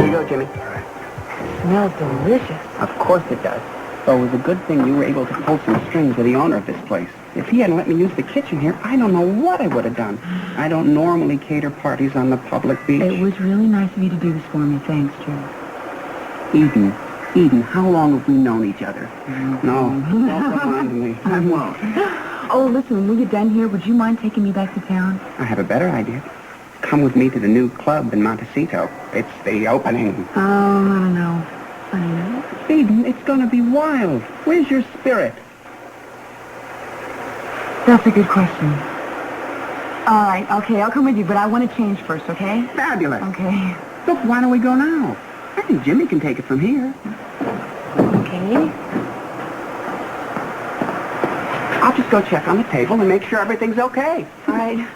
you go, Jimmy. Smells delicious. Of course it does. So it was a good thing you were able to pull some strings with the owner of this place. If he hadn't let me use the kitchen here, I don't know what I would have done. I don't normally cater parties on the public beach. It was really nice of you to do this for me. Thanks, Jim. Eden, how long have we known each other? No, don't remind me. I won't. Oh, listen, when we get done here, would you mind taking me back to town? I have a better idea. Come with me to the new club in Montecito. It's the opening. Oh, I don't know. Eden, it's going to be wild. Where's your spirit? That's a good question. All right, okay, I'll come with you, but I want to change first, okay? Fabulous. Okay. Look, why don't we go now? I think Jimmy can take it from here. Okay. I'll just go check on the table and make sure everything's okay. All right.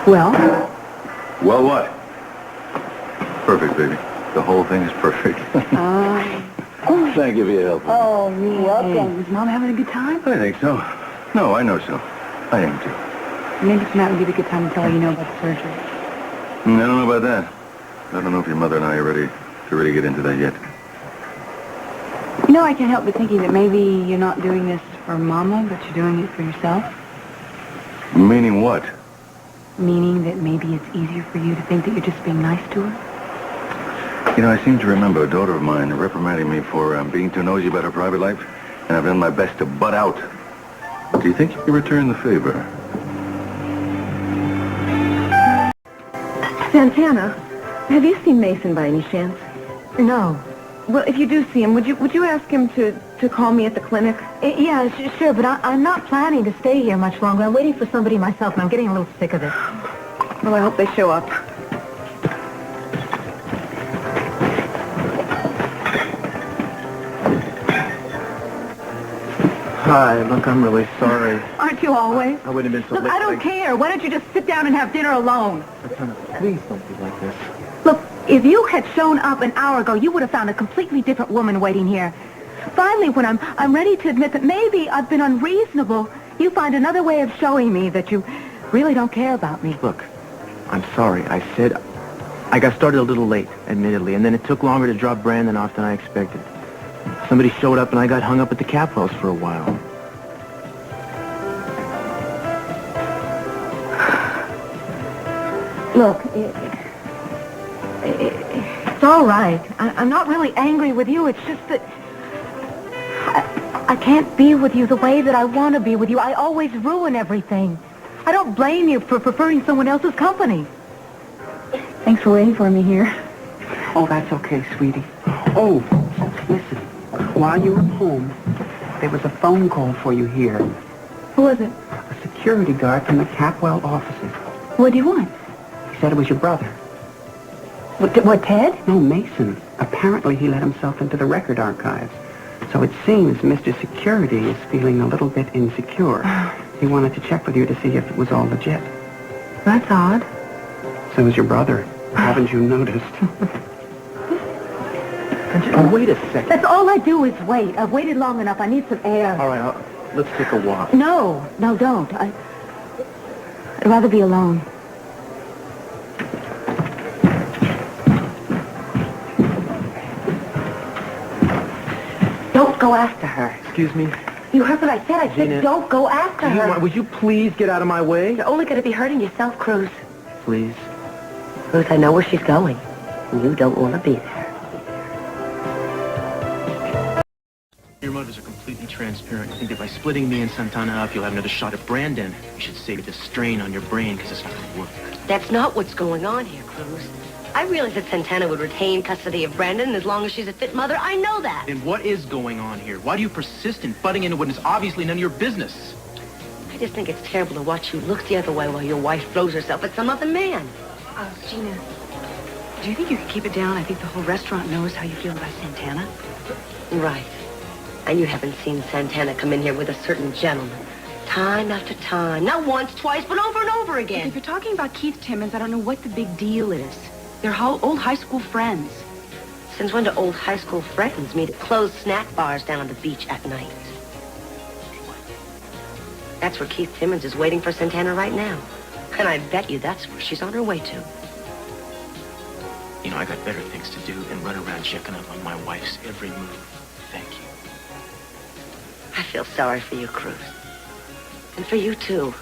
Well? Well, what? Perfect, baby. The whole thing is perfect. Thank you for your help. Oh, you're welcome. Is Mom having a good time? I think so. No, I know so. I am too. Maybe tonight would be the good time to tell her you know about the surgery. I don't know about that. I don't know if your mother and I are ready to really get into that yet. You know, I can't help but thinking that maybe you're not doing this for Mama, but you're doing it for yourself. Meaning what? Meaning that maybe it's easier for you to think that you're just being nice to her? You know, I seem to remember a daughter of mine reprimanding me for being too nosy about her private life, and I've done my best to butt out. Do you think you can return the favor? Santana, have you seen Mason by any chance? No. Well, if you do see him, would you ask him to call me at the clinic? Yeah, sure, but I'm not planning to stay here much longer. I'm waiting for somebody myself, and I'm getting a little sick of it. Well, I hope they show up. Hi, look, I'm really sorry. Aren't you always? I wouldn't have been so Look, late. I don't care. Why don't you just sit down and have dinner alone? Please don't be like this. Look, if you had shown up an hour ago, you would have found a completely different woman waiting here. Finally, when I'm ready to admit that maybe I've been unreasonable, you find another way of showing me that you really don't care about me. Look, I'm sorry. I got started a little late, admittedly, and then it took longer to drop Brandon off than I expected. Somebody showed up and I got hung up at the Capwells for a while. Look, it's all right. I'm not really angry with you. It's just that I can't be with you the way that I want to be with you. I always ruin everything. I don't blame you for preferring someone else's company. Thanks for waiting for me here. Oh, that's okay, sweetie. Oh, listen. While you were home, there was a phone call for you here. Who was it? A security guard from the Capwell offices. What do you want? He said it was your brother. What, Ted? No, Mason. Apparently he let himself into the record archives. So it seems Mr. Security is feeling a little bit insecure. He wanted to check with you to see if it was all legit. That's odd. So is your brother. Haven't you noticed? Wait a second. That's all I do is wait. I've waited long enough. I need some air. All right, let's take a walk. No, don't. I'd rather be alone. Don't go after her. Excuse me? You heard what I said. I said Gina, don't go after her. Would you please get out of my way? You're only going to be hurting yourself, Cruz. Please. Cruz, I know where she's going. You don't want to be there. Your motives are completely transparent. You think that by splitting me and Santana up, you'll have another shot at Brandon. You should save the strain on your brain, because it's not going to work. That's not what's going on here, Cruz. I realize that Santana would retain custody of Brandon as long as she's a fit mother. I know that. Then what is going on here? Why do you persist in butting into what is obviously none of your business? I just think it's terrible to watch you look the other way while your wife throws herself at some other man. Gina, do you think you could keep it down? I think the whole restaurant knows how you feel about Santana. Right. And you haven't seen Santana come in here with a certain gentleman. Time after time. Not once, twice, but over and over Look, again. if you're talking about Keith Timmons, I don't know what the big deal is. They're old high school friends. Since when do old high school friends meet at closed snack bars down on the beach at night? That's where Keith Timmons is waiting for Santana right now. And I bet you that's where she's on her way to. You know, I got better things to do than run around checking up on my wife's every move. Thank you. I feel sorry for you, Cruz. And for you, too.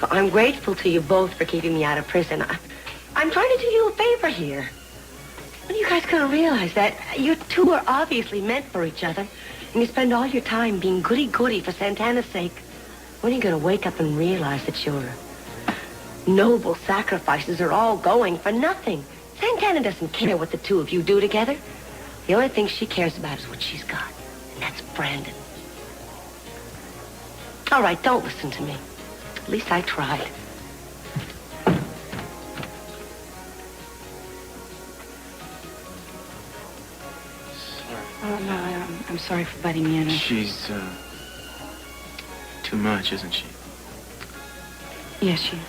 I'm grateful to you both for keeping me out of prison. I'm trying to do you a favor here. When you guys gonna realize that you two are obviously meant for each other, and you spend all your time being goody-goody for Santana's sake? When are you gonna wake up and realize that your noble sacrifices are all going for nothing? Santana doesn't care what the two of you do together. The only thing she cares about is what she's got, and that's Brandon. All right, don't listen to me. At least I tried. Oh, no, I'm sorry for butting in. She's, too much, isn't she? Yes, she is.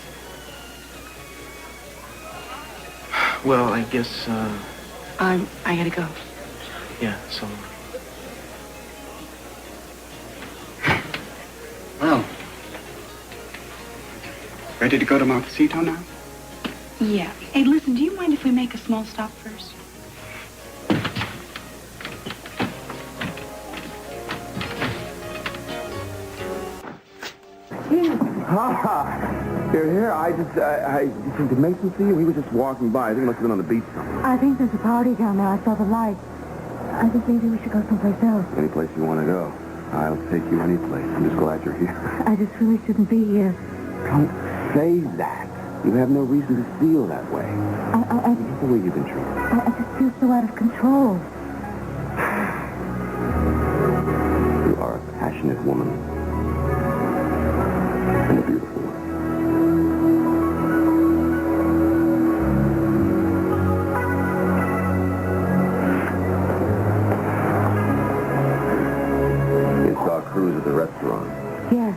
Well, I guess, I gotta go. yeah, so... Well, ready to go to Montecito now? Yeah. Hey, listen, do you mind if we make a small stop first? You're here? I did Mason see you? He was just walking by. I think he must have been on the beach somewhere. I think there's a party down there. I saw the lights. I think maybe we should go someplace else. Any place you want to go. I'll take you any place. I'm just glad you're here. I just really shouldn't be here. Don't say that. You have no reason to feel that way. It's the way you've been treated. I just feel so out of control. You are a passionate woman. And a beautiful one. You saw Cruz at the restaurant. Yes.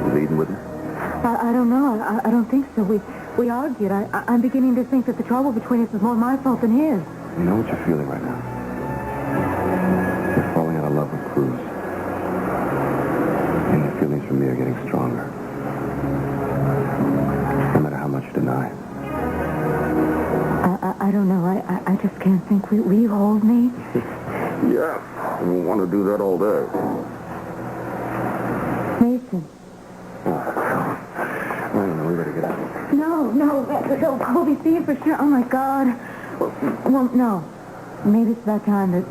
Was Eden with her? I don't know. I don't think so. We argued. I'm beginning to think that the trouble between us is more my fault than his. You know what you're feeling right now? You're falling out of love with Cruz. And your feelings for me are getting stronger. No matter how much you deny. I don't know. I just can't think. Will you hold me? Yeah, I want to do that all day. Mason. Well, we better get out. No. We'll be seeing for sure. Oh, my God. Well, no. Maybe it's about time that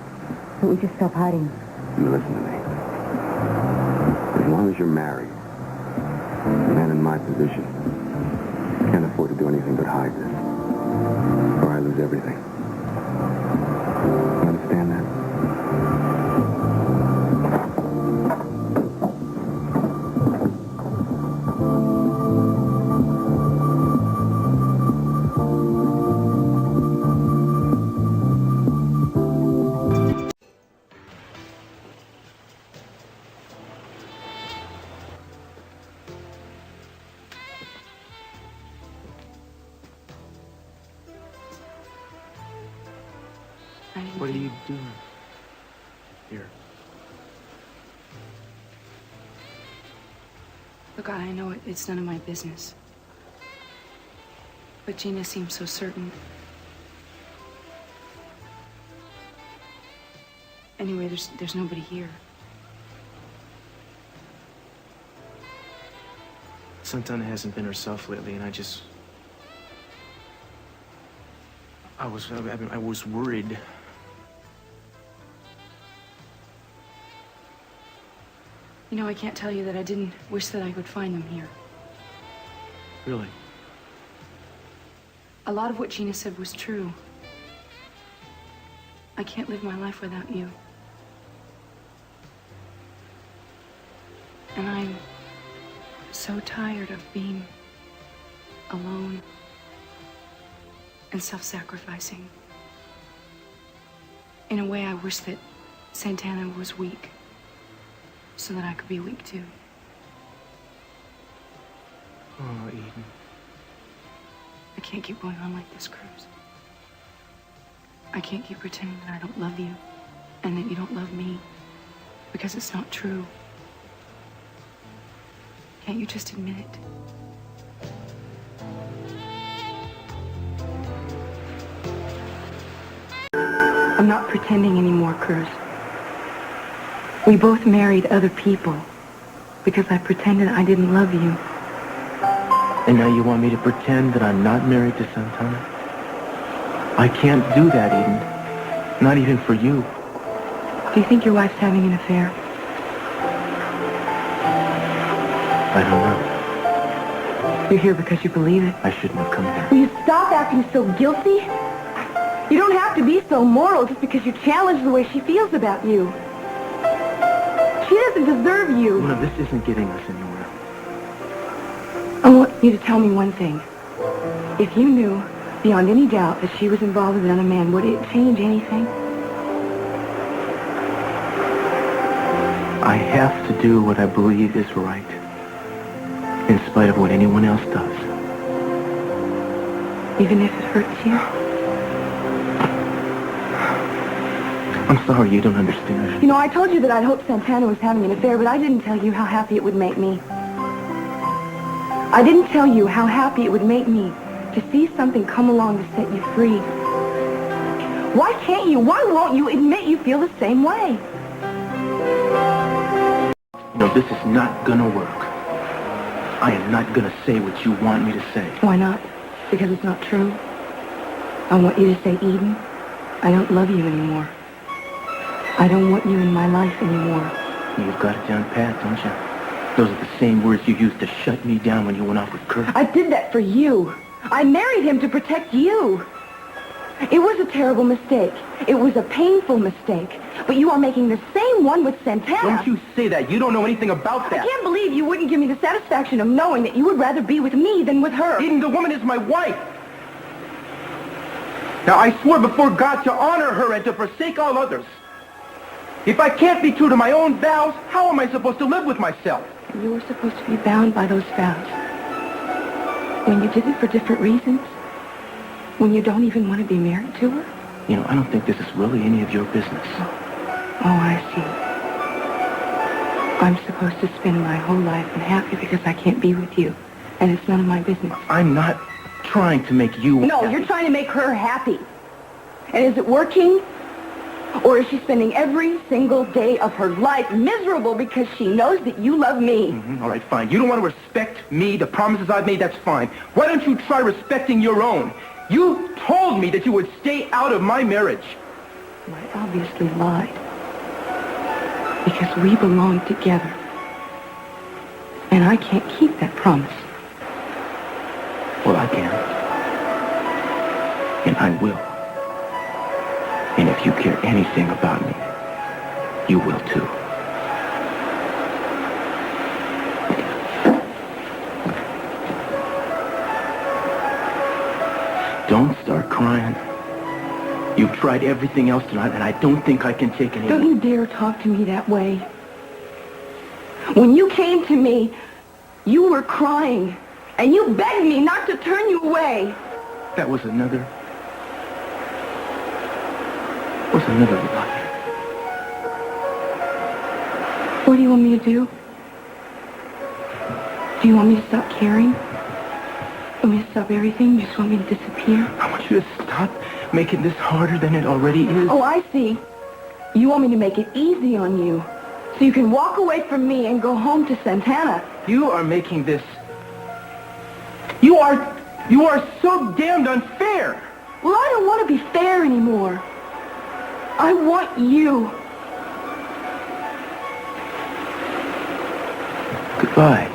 we just stop hiding. You listen to me. As long as you're married, a man in my position can't afford to do anything but hide this. Or I lose everything. You understand that? What are you doing here? Look, I know it's none of my business. But Gina seems so certain. Anyway, there's nobody here. Santana hasn't been herself lately, and I was worried. You know, I can't tell you that I didn't wish that I could find them here. Really? A lot of what Gina said was true. I can't live my life without you. And I'm so tired of being alone and self-sacrificing. In a way, I wish that Santana was weak, so that I could be weak too. Oh, Eden. I can't keep going on like this, Cruz. I can't keep pretending that I don't love you and that you don't love me, because it's not true. can't you just admit it? I'm not pretending anymore, Cruz. We both married other people because I pretended I didn't love you. And now you want me to pretend that I'm not married to Santana? I can't do that, Eden. Not even for you. Do you think your wife's having an affair? I don't know. You're here because you believe it. I shouldn't have come here. Will you stop acting so guilty? You don't have to be so moral just because you challenge the way she feels about you. She doesn't deserve you. No, this isn't getting us anywhere. I want you to tell me one thing. If you knew beyond any doubt that she was involved with another man, would it change anything? I have to do what I believe is right, in spite of what anyone else does. Even if it hurts you? I'm sorry you don't understand. You know, I told you that I'd hoped Santana was having an affair, but I didn't tell you how happy it would make me. I didn't tell you how happy it would make me to see something come along to set you free. Why can't you? Why won't you admit you feel the same way? No, this is not gonna work. I am not gonna say what you want me to say. Why not? Because it's not true. I want you to say, Eden, I don't love you anymore. I don't want you in my life anymore. You've got it down pat, don't you? Those are the same words you used to shut me down when you went off with Kurt. I did that for you. I married him to protect you. It was a terrible mistake. It was a painful mistake. But you are making the same one with Santana. Don't you say that. You don't know anything about that. I can't believe you wouldn't give me the satisfaction of knowing that you would rather be with me than with her. Eden, the woman is my wife. Now, I swore before God to honor her and to forsake all others. If I can't be true to my own vows, how am I supposed to live with myself? You were supposed to be bound by those vows. When you did it for different reasons. When you don't even want to be married to her. You know, I don't think this is really any of your business. Oh, I see. I'm supposed to spend my whole life unhappy because I can't be with you. And it's none of my business. I'm not trying to make you No, happy. you're trying to make her happy. And is it working? Or is she spending every single day of her life miserable because she knows that you love me? All right, fine. You don't want to respect me, the promises I've made, that's fine. Why don't you try respecting your own? You told me that you would stay out of my marriage. Well, I obviously lied. Because we belong together. And I can't keep that promise. Well, I can. And I will. And if you care anything about me, you will too. Don't start crying. You've tried everything else tonight, and I don't think I can take any Don't more. you dare talk to me that way. When you came to me, you were crying, and you begged me not to turn you away. That was another liar. What do you want me to do? Do you want me to stop caring? Want me to stop everything? You just want me to disappear? I want you to stop making this harder than it already is. Oh, I see. You want me to make it easy on you, so you can walk away from me and go home to Santana. You are making this... You are so damned unfair. Well, I don't want to be fair anymore. I want you. Goodbye.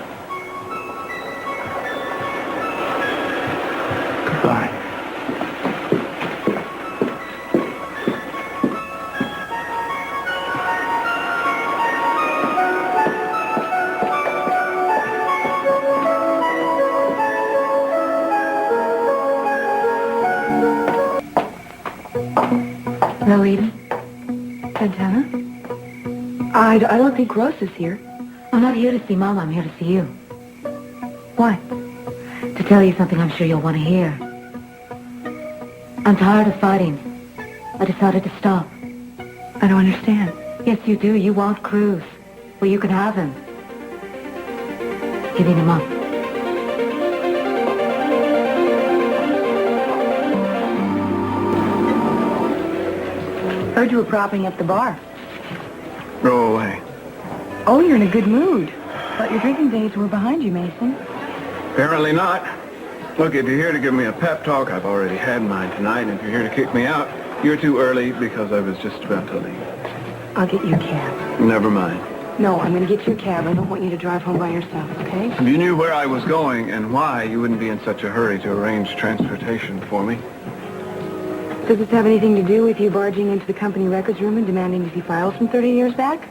Goodbye. Hello, Eden. Santana? I don't think Gross is here. I'm not here to see Mama. I'm here to see you. Why? To tell you something I'm sure you'll want to hear. I'm tired of fighting. I decided to stop. I don't understand. Yes, you do. You want Cruz. Well, you can have him. giving him up. Heard you were propping up the bar. Go away. Oh, you're in a good mood. Thought your drinking days were behind you, Mason. Apparently not. Look, if you're here to give me a pep talk, I've already had mine tonight. And if you're here to kick me out, you're too early because I was just about to leave. I'll get you a cab. Never mind. No, I'm going to get you a cab. I don't want you to drive home by yourself, okay? If you knew where I was going and why, you wouldn't be in such a hurry to arrange transportation for me. Does this have anything to do with you barging into the company records room and demanding to see files from 30 years back?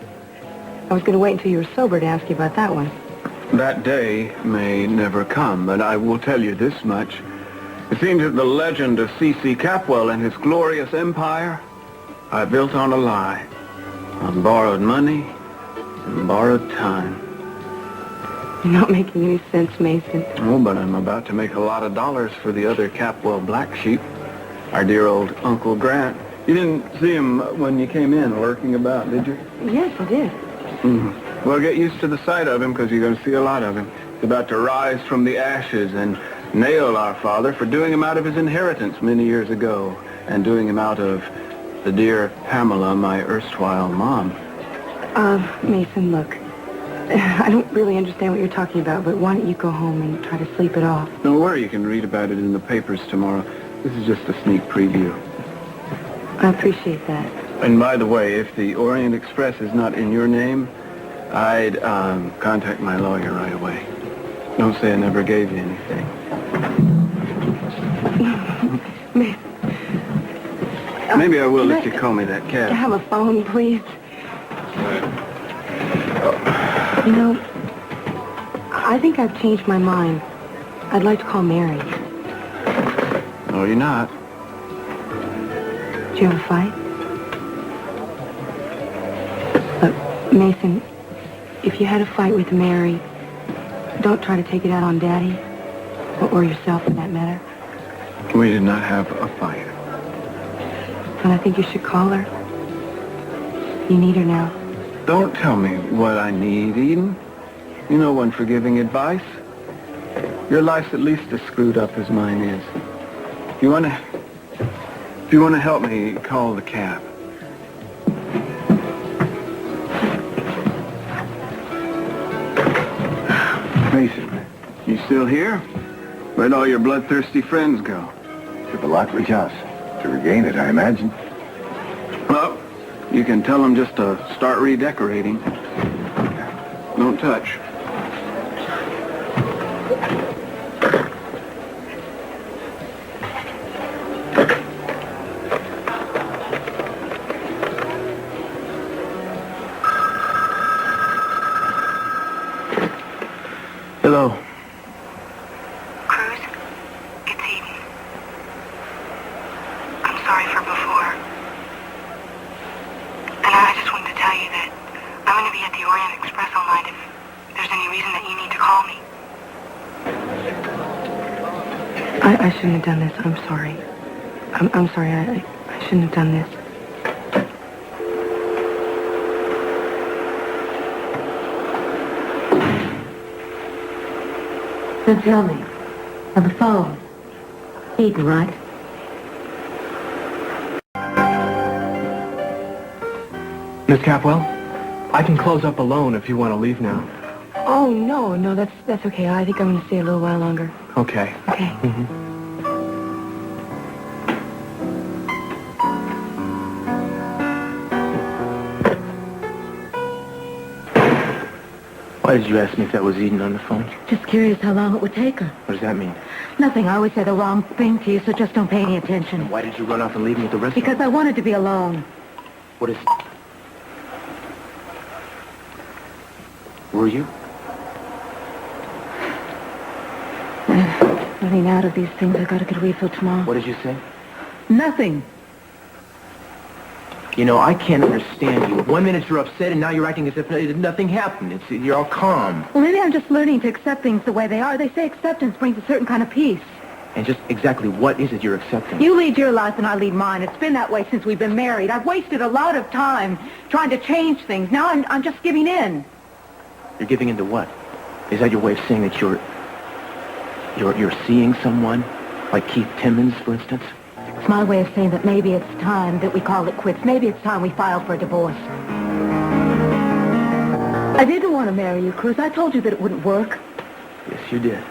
I was going to wait until you were sober to ask you about that one. That day may never come, but I will tell you this much. It seems that the legend of C.C. Capwell and his glorious empire are built on a lie, on borrowed money and borrowed time. You're not making any sense, Mason. Oh, but I'm about to make a lot of dollars for the other Capwell black sheep, our dear old Uncle Grant. You didn't see him when you came in lurking about, did you? Yes, I did. Mm-hmm. Well, get used to the sight of him because you're going to see a lot of him. He's about to rise from the ashes and nail our father for doing him out of his inheritance many years ago and doing him out of the dear Pamela, my erstwhile mom. Mason, look. I don't really understand what you're talking about, but why don't you go home and try to sleep it off? Don't worry, you can read about it in the papers tomorrow. This is just a sneak preview. I appreciate that. And by the way, if the Orient Express is not in your name, I'd contact my lawyer right away. Don't say I never gave you anything. Maybe I will let you call me that cab. Have a phone, please. You know, I think I've changed my mind. I'd like to call Mary. No, you're not. Did you have a fight? Look, Mason, if you had a fight with Mary, don't try to take it out on Daddy, or yourself for that matter. We did not have a fight. And I think you should call her. You need her now. Don't tell me what I need, Eden. You know unforgiving advice. Your life's at least as screwed up as mine is. If you want to help me, call the cab. Mason, you still here? Where'd all your bloodthirsty friends go? To the Lockridge House. To regain it, I imagine. Well, you can tell them just to start redecorating. Don't touch. Hello. Cruz, it's Eden. I'm sorry for before. And I just wanted to tell you that I'm going to be at the Orient Express all night if there's any reason that you need to call me. I shouldn't have done this. I'm sorry. I'm sorry. I shouldn't have done this. So tell me, on the phone, Eden, right? Miss Capwell, I can close up alone if you want to leave now. Oh, no, that's okay. I think I'm going to stay a little while longer. Okay. Okay. Mm-hmm. Why did you ask me if that was Eden on the phone? Just curious how long it would take her. What does that mean? Nothing. I always say the wrong thing to you, so just don't pay any attention. Why did you run off and leave me at the restaurant? Because I wanted to be alone. What is... Were you? Running out of these things. I got to get a refill tomorrow. What did you say? Nothing. You know, I can't understand you. 1 minute you're upset, and now you're acting as if nothing happened. You're all calm. Well, maybe I'm just learning to accept things the way they are. They say acceptance brings a certain kind of peace. And just exactly what is it you're accepting? You lead your life and I lead mine. It's been that way since we've been married. I've wasted a lot of time trying to change things. Now I'm just giving in. You're giving in to what? Is that your way of saying that you're seeing someone? Like Keith Timmons, for instance? It's my way of saying that maybe it's time that we call it quits. Maybe it's time we file for a divorce. I didn't want to marry you, Cruz. I told you that it wouldn't work. Yes, you did.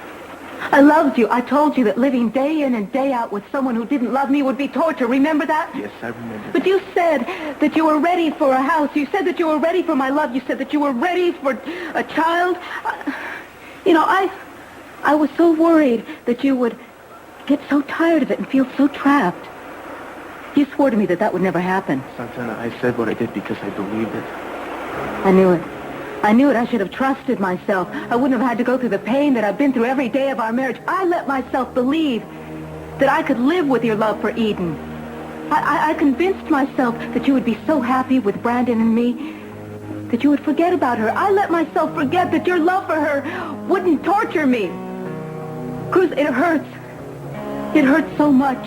I loved you. I told you that living day in and day out with someone who didn't love me would be torture. Remember that? Yes, I remember. But you said that you were ready for a house. You said that you were ready for my love. You said that you were ready for a child. I was so worried that you would get so tired of it and feel so trapped. You swore to me that that would never happen. Santana, I said what I did because I believed it. I knew it. I knew it. I should have trusted myself. I wouldn't have had to go through the pain that I've been through every day of our marriage. I let myself believe that I could live with your love for Eden. I convinced myself that you would be so happy with Brandon and me that you would forget about her. I let myself forget that your love for her wouldn't torture me. Cruz, it hurts. It hurts so much.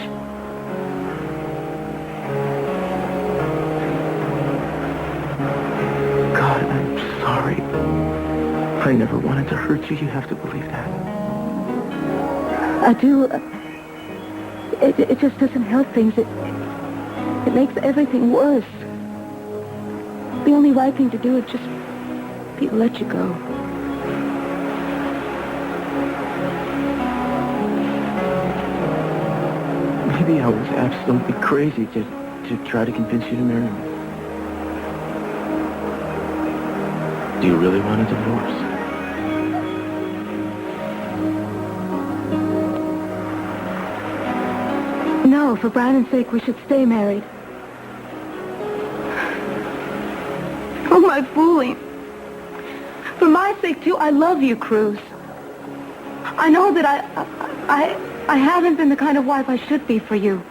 God, I'm sorry. I never wanted to hurt you. You have to believe that. I do. It just doesn't help things. It makes everything worse. The only right thing to do would just be to let you go. Maybe I was absolutely crazy to try to convince you to marry me. Do you really want a divorce? No, for Brandon's sake, we should stay married. Oh, my fooling. For my sake, too, I love you, Cruz. I know that I haven't been the kind of wife I should be for you.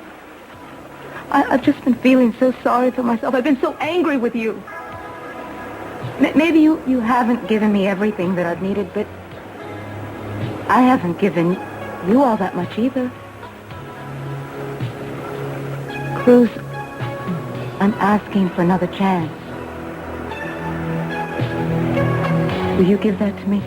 I've just been feeling so sorry for myself. I've been so angry with you. Maybe you haven't given me everything that I've needed, but I haven't given you all that much either. Cruz, I'm asking for another chance. Will you give that to me?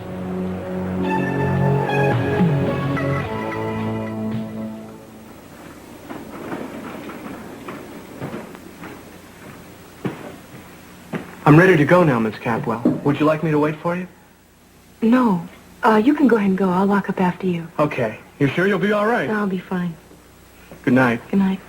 I'm ready to go now, Miss Capwell. Would you like me to wait for you? No. You can go ahead and go. I'll lock up after you. Okay. You sure you'll be all right? I'll be fine. Good night. Good night.